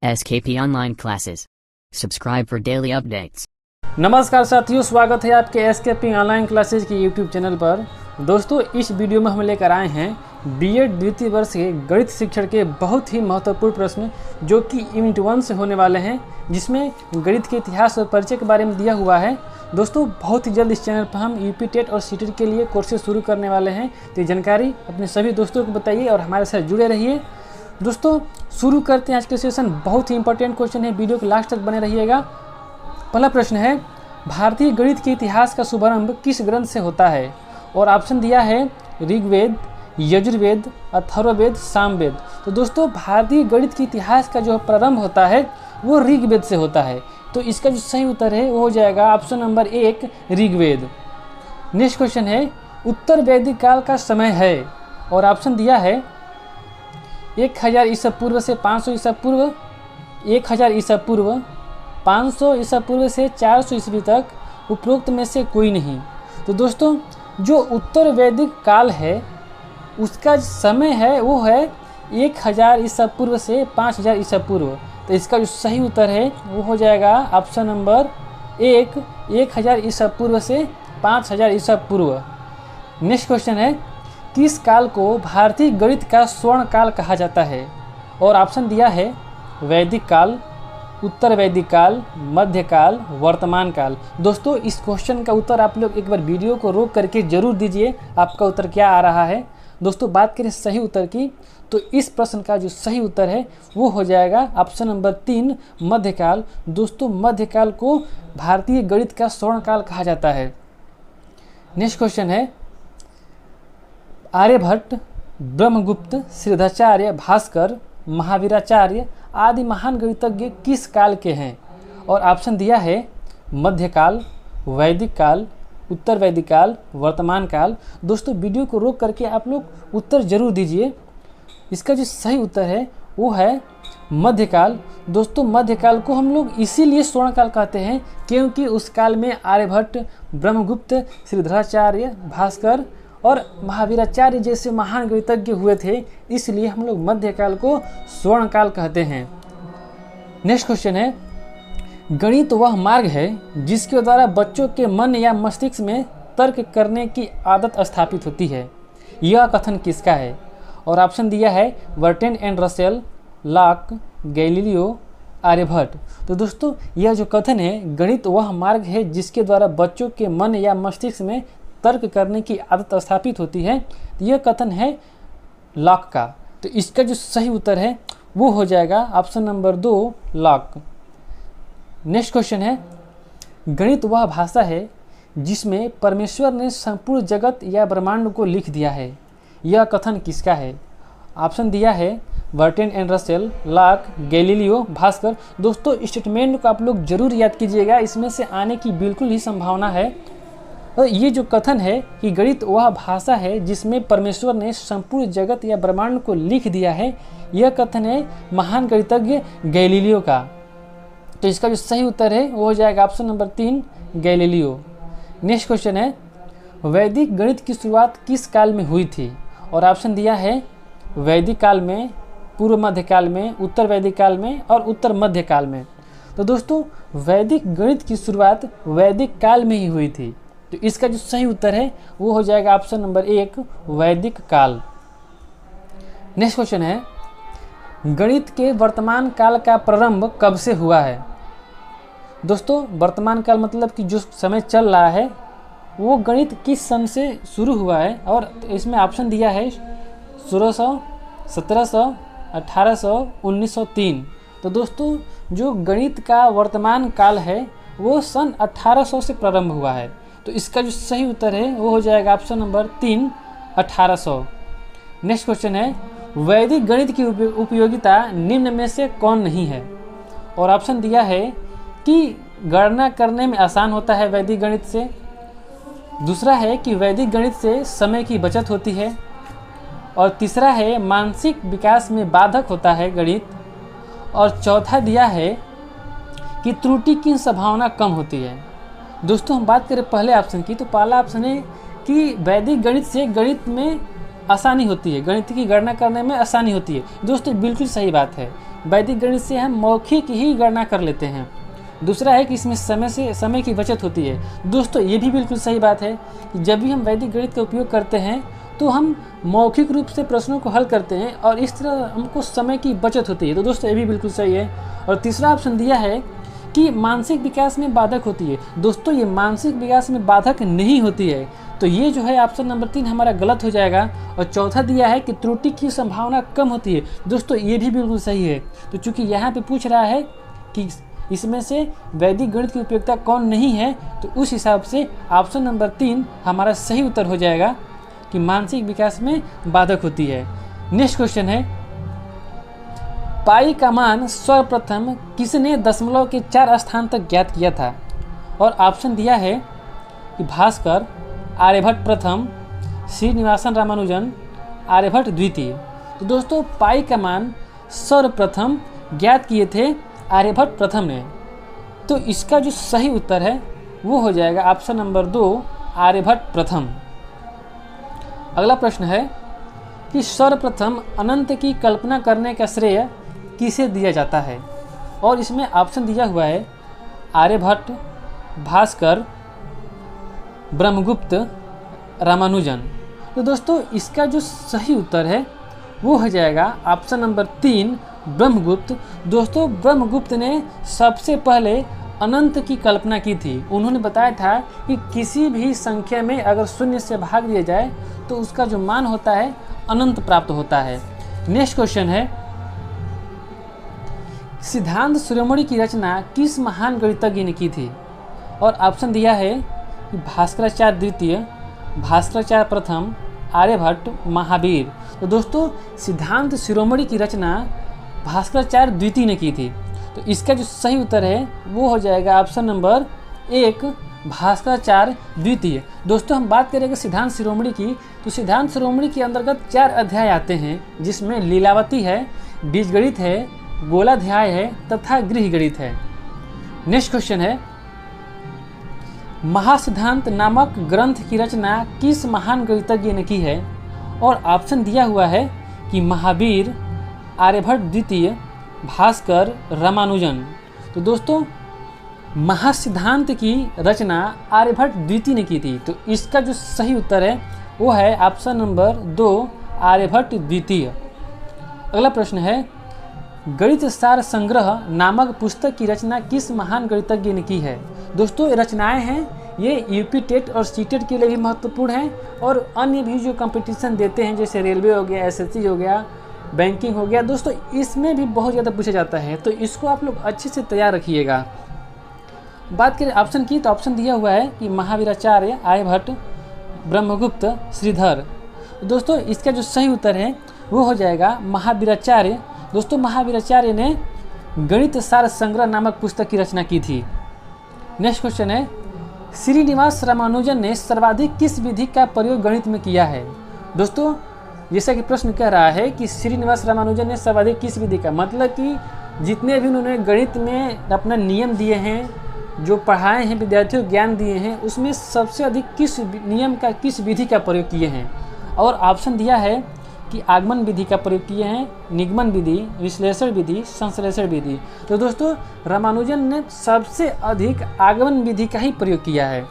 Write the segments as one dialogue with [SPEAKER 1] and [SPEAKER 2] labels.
[SPEAKER 1] SKP Online Classes. Subscribe for daily updates.
[SPEAKER 2] नमस्कार साथियों, स्वागत है आपके एसकेपी ऑनलाइन क्लासेज के यूट्यूब चैनल पर। दोस्तों, इस वीडियो में हम लेकर आए हैं बीएड द्वितीय वर्ष के गणित शिक्षण के बहुत ही महत्वपूर्ण प्रश्न जो कि यूनिट 1 से होने वाले हैं, जिसमें गणित के इतिहास और परिचय के बारे में दिया हुआ है। दोस्तों, बहुत ही जल्द इस चैनल पर हम यूपी टेट और सीटेट के लिए कोर्सेज शुरू करने वाले हैं, तो ये जानकारी अपने सभी दोस्तों को बताइए और हमारे साथ जुड़े रहिए। दोस्तों, शुरू करते हैं आज के सेशन। बहुत ही इंपॉर्टेंट क्वेश्चन है, वीडियो के लास्ट तक बने रहिएगा। पहला प्रश्न है, भारतीय गणित के इतिहास का शुभारंभ किस ग्रंथ से होता है? और ऑप्शन दिया है ऋग्वेद, यजुर्वेद, अथर्ववेद, सामवेद। तो दोस्तों, भारतीय गणित के इतिहास का जो प्रारंभ होता है वो ऋग्वेद से होता है, तो इसका जो सही उत्तर है वो हो जाएगा option number 1 Rigveda. Next question है, उत्तर वैदिक काल का समय है, और ऑप्शन दिया है 1000 ईसा पूर्व से 500 ईसा पूर्व, 1000 ईसा पूर्व, 500 ईसा पूर्व से 400 ईस्वी तक, उपरोक्त में से कोई नहीं। तो दोस्तों, जो उत्तर वैदिक काल है उसका समय है वो है 1000 ईसा पूर्व से 5000 ईसा पूर्व। तो इसका जो सही उत्तर है वो हो जाएगा ऑप्शन नंबर 1 1000 ईसा पूर्व से 5000 ईसा पूर्व। नेक्स्ट क्वेश्चन है, किस काल को भारतीय गणित का स्वर्ण काल कहा जाता है? और ऑप्शन दिया है वैदिक काल, उत्तर वैदिक काल, मध्यकाल, वर्तमान काल। दोस्तों, इस क्वेश्चन का उत्तर आप लोग एक बार वीडियो को रोक करके जरूर दीजिए, आपका उत्तर क्या आ रहा है। दोस्तों, बात करें सही उत्तर की, तो इस प्रश्न का जो सही उत्तर है वो हो जाएगा ऑप्शन नंबर 3 मध्यकाल। दोस्तों, मध्यकाल को भारतीय गणित का स्वर्ण काल कहा जाता है। नेक्स्ट क्वेश्चन है, आर्यभट्ट, ब्रह्मगुप्त, सिद्धाचार्य, भास्कर, महावीराचार्य आदि महान गणितज्ञ किस काल के हैं? और ऑप्शन दिया है मध्यकाल, वैदिक काल, उत्तर वैदिक काल, वर्तमान काल। दोस्तों, वीडियो को रोक करके आप लोग उत्तर जरूर दीजिए। इसका जो सही उत्तर है वो है मध्यकाल। दोस्तों, मध्यकाल को हम लोग इसीलिए स्वर्ण काल कहते हैं क्योंकि उस काल में आर्यभट्ट, ब्रह्मगुप्त, सिद्धाचार्य, भास्कर और महावीराचार्य जैसे महान गणितज्ञ हुए थे, इसलिए हम लोग मध्यकाल को स्वर्ण काल कहते हैं। नेक्स्ट क्वेश्चन है, गणित वह मार्ग है जिसके द्वारा बच्चों के मन या मस्तिष्क में तर्क करने की आदत स्थापित होती है। यह कथन किसका है? और ऑप्शन दिया है Burton and Russell, Locke, Galileo, Aryabhata. तो दोस्तों, यह जो कथन है, गणित वह मार्ग है जिसके द्वारा बच्चों के मन या मस्तिष्क में तर्क करने की आदत स्थापित होती है, यह कथन है लॉक का। तो इसका जो सही उत्तर है वो हो जाएगा option number 2 lock. Next question है, गणित वह भाषा है जिसमें परमेश्वर ने संपूर्ण जगत या ब्रह्मांड को लिख दिया है। यह कथन किसका है? ऑप्शन दिया है Burton and Russell, Locke, Galileo, Bhaskar. दोस्तों, स्टेटमेंट को आप लोग जरूर याद कीजिएगा, इसमें से आने की बिल्कुल ही संभावना है। और ये जो कथन है कि गणित वह भाषा है जिसमें परमेश्वर ने संपूर्ण जगत या ब्रह्मांड को लिख दिया है, यह कथन है महान गणितज्ञ गैलीलियो का। तो इसका जो सही उत्तर है वो हो जाएगा option number 3 Galileo. Next question है, वैदिक गणित की शुरुआत किस काल में हुई थी? और ऑप्शन दिया है वैदिक काल में, पूर्व मध्य काल में, उत्तर वैदिक काल में और उत्तर मध्य काल में। तो दोस्तों, वैदिक गणित की शुरुआत वैदिक काल में ही हुई थी, तो इसका जो सही उत्तर है वो हो जाएगा ऑप्शन नंबर 1 वैदिक काल। नेक्स्ट क्वेश्चन है, गणित के वर्तमान काल का प्रारंभ कब से हुआ है? दोस्तों, वर्तमान काल मतलब कि जो समय चल रहा है वो गणित किस सन से शुरू हुआ है? और इसमें ऑप्शन दिया है 1600, 1700, 1800, 1903। तो दोस्तों, जो गणित का वर्तमान काल है वो सन 1800 से प्रारंभ हुआ है, तो इसका जो सही उत्तर है वो हो जाएगा ऑप्शन नंबर 3 1800। नेक्स्ट क्वेश्चन है, वैदिक गणित की उपयोगिता निम्न में से कौन नहीं है? और ऑप्शन दिया है कि गणना करने में आसान होता है वैदिक गणित से, दूसरा है कि वैदिक गणित से समय की बचत होती है, और तीसरा है मानसिक विकास में बाधक होता है गणित, और चौथा दिया है कि त्रुटि की संभावना कम होती है। दोस्तों, हम बात करें पहले ऑप्शन की, तो पहला ऑप्शन है कि वैदिक गणित से गणित में आसानी होती है, गणित की गणना करने में आसानी होती है। दोस्तों, बिल्कुल सही बात है, वैदिक गणित से हम मौखिक ही गणना कर लेते हैं। दूसरा है कि इसमें समय की बचत होती है। दोस्तों ये भी बिल्कुल सही बात है कि जब भी हम वैदिक गणित का उपयोग करते हैं तो हम मौखिक रूप से प्रश्नों को हल करते हैं और इस तरह हमको समय की बचत होती है। तो दोस्तों ये भी बिल्कुल सही है। और तीसरा ऑप्शन दिया है कि मानसिक विकास में बाधक होती है। दोस्तों ये मानसिक विकास में बाधक नहीं होती है, तो ये जो है ऑप्शन नंबर 3 हमारा गलत हो जाएगा। और चौथा दिया है कि त्रुटि की संभावना कम होती है। दोस्तों ये भी बिल्कुल सही है। तो चूंकि यहाँ पे पूछ रहा है कि इसमें से वैदिक गणित की उपयोगिता कौन नहीं है, तो उस हिसाब से ऑप्शन नंबर 3 हमारा सही उत्तर हो जाएगा कि मानसिक विकास में बाधक होती है। नेक्स्ट क्वेश्चन है, पाई का मान सर्वप्रथम किसने दशमलव के 4 स्थान तक ज्ञात किया था? और ऑप्शन दिया है कि भास्कर, आर्यभट्ट प्रथम, श्रीनिवासन रामानुजन, आर्यभट्ट द्वितीय। तो दोस्तों पाई का मान सर्वप्रथम ज्ञात किए थे आर्यभट्ट प्रथम ने। तो इसका जो सही उत्तर है वो हो जाएगा ऑप्शन नंबर 2 आर्यभट्ट प्रथम। अगला प्रश्न है कि सर्वप्रथम अनंत की कल्पना करने का श्रेय किसे दिया जाता है? और इसमें ऑप्शन दिया हुआ है आर्यभट्ट, भास्कर, ब्रह्मगुप्त, रामानुजन। तो दोस्तों इसका जो सही उत्तर है वो हो जाएगा ऑप्शन नंबर 3 ब्रह्मगुप्त। दोस्तों ब्रह्मगुप्त ने सबसे पहले अनंत की कल्पना की थी। उन्होंने बताया था कि किसी भी संख्या में अगर शून्य से भाग दिया जाए तो उसका जो मान होता है अनंत प्राप्त होता है। नेक्स्ट क्वेश्चन है, सिद्धांत शिरोमणि की रचना किस महान गणितज्ञ ने की थी? और ऑप्शन दिया है कि भास्कराचार्य द्वितीय, भास्कराचार्य प्रथम, आर्यभट्ट, महावीर। तो दोस्तों सिद्धांत शिरोमणि की रचना भास्कराचार्य द्वितीय ने की थी। तो इसका जो सही उत्तर है वो हो जाएगा ऑप्शन नंबर 1 भास्कराचार्य द्वितीय। दोस्तों हम बात करेंगे सिद्धांत शिरोमणि की, तो सिद्धांत शिरोमणि के अंतर्गत 4 अध्याय आते हैं, जिसमें लीलावती है, बीजगणित है, गोलाध्याय है तथा गृहगणित है। नेक्स्ट क्वेश्चन है, महासिद्धांत नामक ग्रंथ की रचना किस महान गणितज्ञ ने की है? और ऑप्शन दिया हुआ है कि महावीर, आर्यभट्ट द्वितीय, भास्कर, रामानुजन। तो दोस्तों महासिद्धांत की रचना आर्यभट्ट द्वितीय ने की थी। तो इसका जो सही उत्तर है वो है ऑप्शन नंबर 2 आर्यभट्ट द्वितीय। अगला प्रश्न है, गणित सार संग्रह नामक पुस्तक की रचना किस महान गणितज्ञ ने की है? दोस्तों ये रचनाएं हैं ये यूपी टेट और सीटेट के लिए भी महत्वपूर्ण हैं और अन्य भी जो कंपटीशन देते हैं जैसे रेलवे हो गया, एसएससी हो गया, बैंकिंग हो गया, दोस्तों इसमें भी बहुत ज़्यादा पूछा जाता है। तो इसको आप लोग अच्छे से तैयार रखिएगा। बात करें ऑप्शन की, तो ऑप्शन दिया हुआ है कि महावीराचार्य, आर्यभट्ट, ब्रह्मगुप्त, श्रीधर। दोस्तों इसका जो सही उत्तर है वो हो जाएगा महावीराचार्य। दोस्तों महावीराचार्य ने गणित सार संग्रह नामक पुस्तक की रचना की थी। नेक्स्ट क्वेश्चन है, श्रीनिवास रामानुजन ने सर्वाधिक किस विधि का प्रयोग गणित में किया है? दोस्तों जैसा कि प्रश्न कह रहा है कि श्रीनिवास रामानुजन ने सर्वाधिक किस विधि का, मतलब कि जितने भी उन्होंने गणित में अपना नियम दिए हैं, जो पढ़ाए हैं, विद्यार्थियों को ज्ञान दिए हैं, उसमें सबसे अधिक किस नियम का, किस विधि का प्रयोग किए हैं? और ऑप्शन दिया है कि आगमन विधि का प्रयोग किए हैं, निगमन विधि, विश्लेषण विधि, संश्लेषण विधि। तो दोस्तों रामानुजन ने सबसे अधिक आगमन विधि का ही प्रयोग किया है।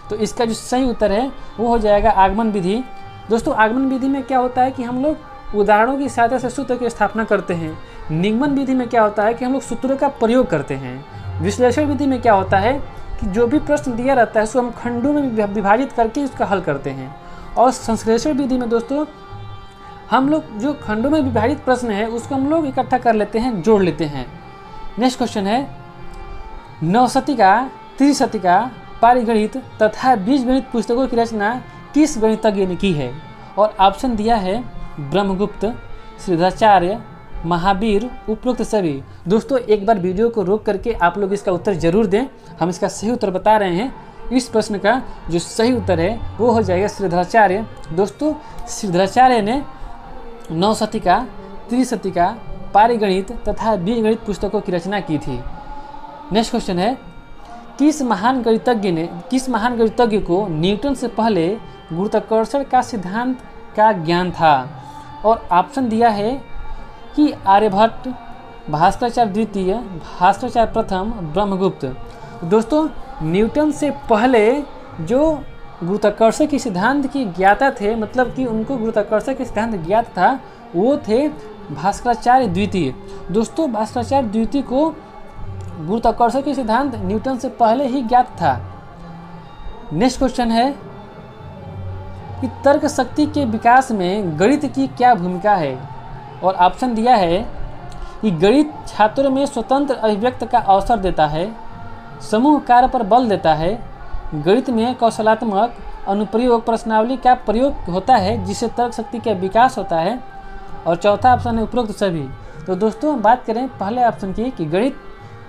[SPEAKER 2] तो इसका जो सही उत्तर है वो हो जाएगा आगमन विधि। दोस्तों आगमन विधि में क्या होता है कि हम लोग उदाहरणों की सहायता से सूत्र की स्थापना करते हैं। निगमन विधि में क्या होता है कि हम लोग सूत्रों का प्रयोग करते हैं। विश्लेषण विधि में क्या होता है कि जो भी प्रश्न दिया रहता है उसको हम खंडों में विभाजित करके उसका हल करते हैं। और संश्लेषण विधि में दोस्तों हम लोग जो खंडों में विभाजित प्रश्न है उसको हम लोग इकट्ठा कर लेते हैं, जोड़ लेते हैं। नेक्स्ट क्वेश्चन है, नवशतिका, त्रिशतिका, पारिगणित तथा बीजगणित पुस्तकों की रचना किस गणितज्ञ ने की है? और ऑप्शन दिया है ब्रह्मगुप्त, श्रीधराचार्य, महावीर, उपरोक्त सभी। दोस्तों एक बार वीडियो को रोक करके आप लोग इसका उत्तर जरूर दें, हम इसका सही उत्तर बता रहे हैं। इस प्रश्न का जो सही उत्तर है वो हो जाएगा श्रीधराचार्य। दोस्तों श्रीधराचार्य ने नवशतिका, त्रिशतिका, पारिगणित तथा बीजगणित पुस्तकों की रचना की थी। नेक्स्ट क्वेश्चन है, किस महान गणितज्ञ को न्यूटन से पहले गुरुत्वाकर्षण का सिद्धांत का ज्ञान था? और ऑप्शन दिया है कि आर्यभट्ट, भास्कराचार्य द्वितीय, भास्कराचार्य प्रथम, ब्रह्मगुप्त। दोस्तों न्यूटन से पहले जो गुरुत्वाकर्षण के सिद्धांत की ज्ञाता थे, मतलब कि उनको गुरुत्वाकर्षण के सिद्धांत ज्ञात था, वो थे भास्कराचार्य द्वितीय। दोस्तों भास्कराचार्य द्वितीय को गुरुत्वाकर्षण के सिद्धांत न्यूटन से पहले ही ज्ञात था। नेक्स्ट क्वेश्चन है कि तर्क शक्ति के विकास में गणित की क्या भूमिका है, और ऑप्शन दिया है कि गणित छात्रों में स्वतंत्र अभिव्यक्ति का अवसर देता है, समूह कार्य पर बल देता है, गणित में कौशलात्मक अनुप्रयोग प्रश्नावली का प्रयोग होता है जिससे तर्क शक्ति का विकास होता है, और चौथा ऑप्शन है उपरोक्त सभी। तो दोस्तों बात करें पहले ऑप्शन की कि गणित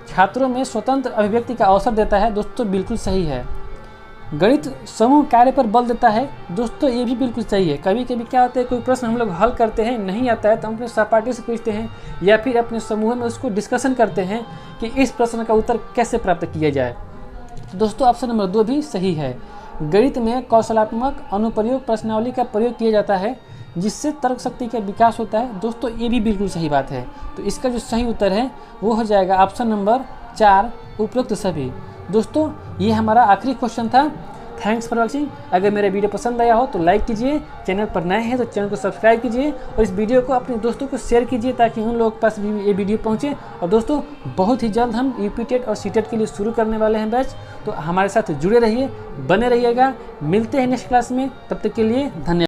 [SPEAKER 2] छात्रों में स्वतंत्र अभिव्यक्ति का अवसर देता है, दोस्तों बिल्कुल सही है। गणित समूह कार्य पर बल देता है, दोस्तों ये भी बिल्कुल सही है। कभी कभी क्या होता है, कोई प्रश्न हम लोग हल करते हैं, नहीं आता है तो हम अपने सहपाठी से पूछते हैं या फिर अपने समूह में उसको डिस्कशन करते हैं कि इस प्रश्न का उत्तर कैसे प्राप्त किया जाए। तो दोस्तों ऑप्शन नंबर 2 भी सही है। गणित में कौशलात्मक अनुप्रयोग प्रश्नावली का प्रयोग किया जाता है जिससे तर्क शक्ति का विकास होता है, दोस्तों ये भी बिल्कुल सही बात है। तो इसका जो सही उत्तर है वो हो जाएगा ऑप्शन नंबर 4, उपरोक्त सभी। दोस्तों ये हमारा आखिरी क्वेश्चन था। Thanks for watching. अगर मेरा वीडियो पसंद आया हो तो लाइक कीजिए, चैनल पर नए हैं तो चैनल को सब्सक्राइब कीजिए और इस वीडियो को अपने दोस्तों को शेयर कीजिए ताकि उन लोगों के पास भी ये वीडियो पहुंचे। और दोस्तों बहुत ही जल्द हम यूपी टेट और सीटेट के लिए शुरू करने वाले हैं बैच, तो हमारे साथ जुड़े रहिए, बने रहिएगा। मिलते हैं नेक्स्ट क्लास में, तब तक के लिए धन्यवाद।